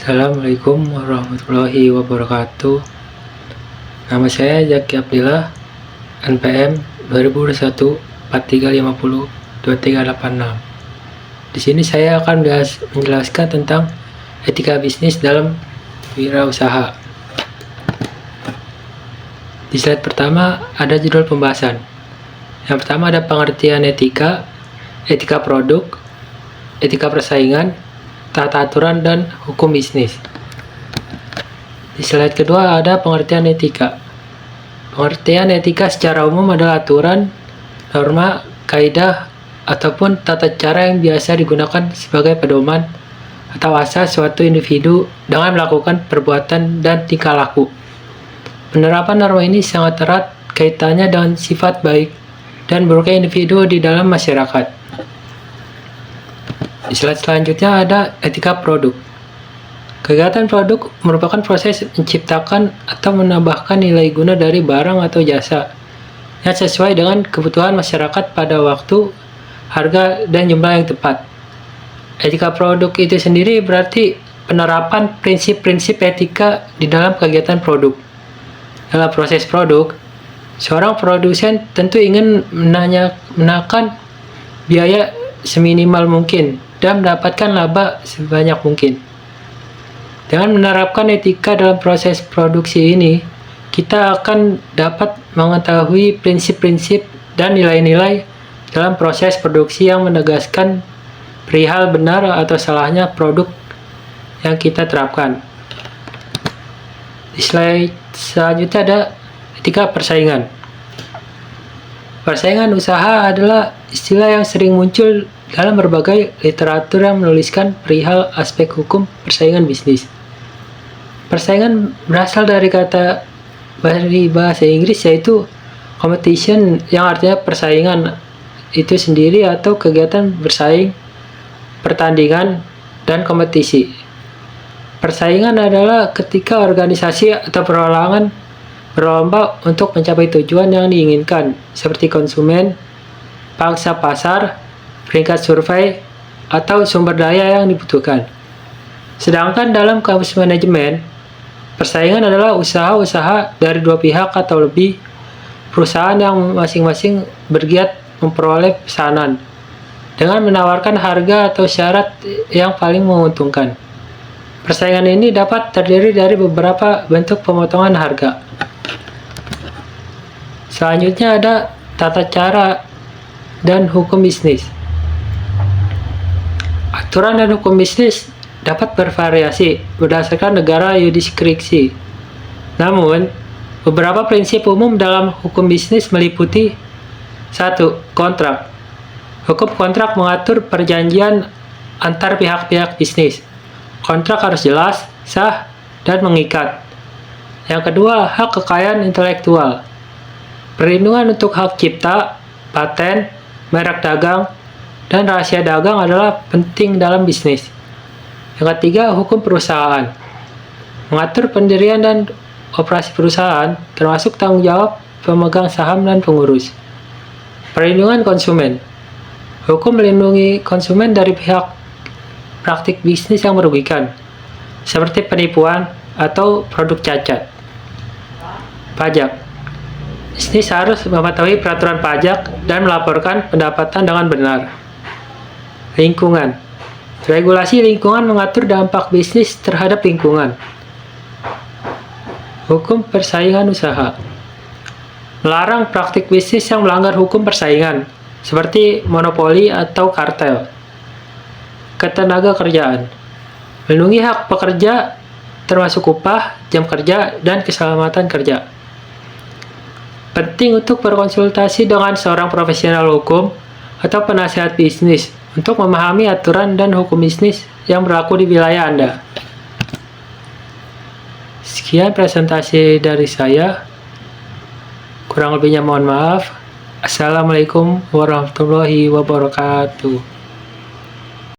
Assalamualaikum warahmatullahi wabarakatuh. Nama saya Zaki Abdillah, NPM 2021 4350 2386. Di sini saya akan menjelaskan tentang etika bisnis dalam wirausaha. Di slide pertama ada judul pembahasan. Yang pertama ada pengertian etika, etika produk, etika persaingan, tata aturan, dan hukum bisnis. Di slide kedua ada pengertian etika. Pengertian etika secara umum adalah aturan, norma, kaidah, ataupun tata cara yang biasa digunakan sebagai pedoman atau asas suatu individu dengan melakukan perbuatan dan tingkah laku. Penerapan norma ini sangat erat kaitannya dengan sifat baik dan buruknya individu di dalam masyarakat. Di slide selanjutnya ada etika produk. Kegiatan produk merupakan proses menciptakan atau menambahkan nilai guna dari barang atau jasa yang sesuai dengan kebutuhan masyarakat pada waktu, harga, dan jumlah yang tepat. Etika produk itu sendiri berarti penerapan prinsip-prinsip etika di dalam kegiatan produk. Dalam proses produk, seorang produsen tentu ingin menekan biaya seminimal mungkin dan mendapatkan laba sebanyak mungkin. Dengan menerapkan etika dalam proses produksi ini, kita akan dapat mengetahui prinsip-prinsip dan nilai-nilai dalam proses produksi yang menegaskan perihal benar atau salahnya produk yang kita terapkan. Di slide selanjutnya ada etika persaingan. Persaingan usaha adalah istilah yang sering muncul dalam berbagai literatur yang menuliskan perihal aspek hukum persaingan bisnis. Persaingan berasal dari kata bahasa Inggris yaitu competition, yang artinya persaingan itu sendiri atau kegiatan bersaing, pertandingan, dan kompetisi. Persaingan adalah ketika organisasi atau perorangan berlomba untuk mencapai tujuan yang diinginkan, seperti konsumen, pangsa pasar, peringkat survei, atau sumber daya yang dibutuhkan. Sedangkan dalam kamus manajemen, persaingan adalah usaha-usaha dari dua pihak atau lebih perusahaan yang masing-masing bergiat memperoleh pesanan dengan menawarkan harga atau syarat yang paling menguntungkan. Persaingan ini dapat terdiri dari beberapa bentuk pemotongan harga. Selanjutnya ada tata cara dan hukum bisnis. Aturan dan hukum bisnis dapat bervariasi berdasarkan negara yurisdiksi. Namun, beberapa prinsip umum dalam hukum bisnis meliputi 1. Kontrak. Hukum kontrak mengatur perjanjian antar pihak-pihak bisnis. Kontrak harus jelas, sah, dan mengikat. Yang kedua, hak kekayaan intelektual. Perlindungan untuk hak cipta, paten, merek dagang, dan rahasia dagang adalah penting dalam bisnis. Yang ketiga, hukum perusahaan. Mengatur pendirian dan operasi perusahaan, termasuk tanggung jawab pemegang saham dan pengurus. Perlindungan konsumen. Hukum melindungi konsumen dari pihak praktik bisnis yang merugikan, seperti penipuan atau produk cacat. Pajak. Bisnis harus mematuhi peraturan pajak dan melaporkan pendapatan dengan benar. Lingkungan. Regulasi lingkungan mengatur dampak bisnis terhadap lingkungan. Hukum persaingan usaha. Melarang praktik bisnis yang melanggar hukum persaingan, seperti monopoli atau kartel. Ketenaga kerjaan. Melindungi hak pekerja termasuk upah, jam kerja, dan keselamatan kerja. Penting untuk berkonsultasi dengan seorang profesional hukum atau penasihat bisnis untuk memahami aturan dan hukum bisnis yang berlaku di wilayah Anda. Sekian presentasi dari saya. Kurang lebihnya mohon maaf. Assalamualaikum warahmatullahi wabarakatuh.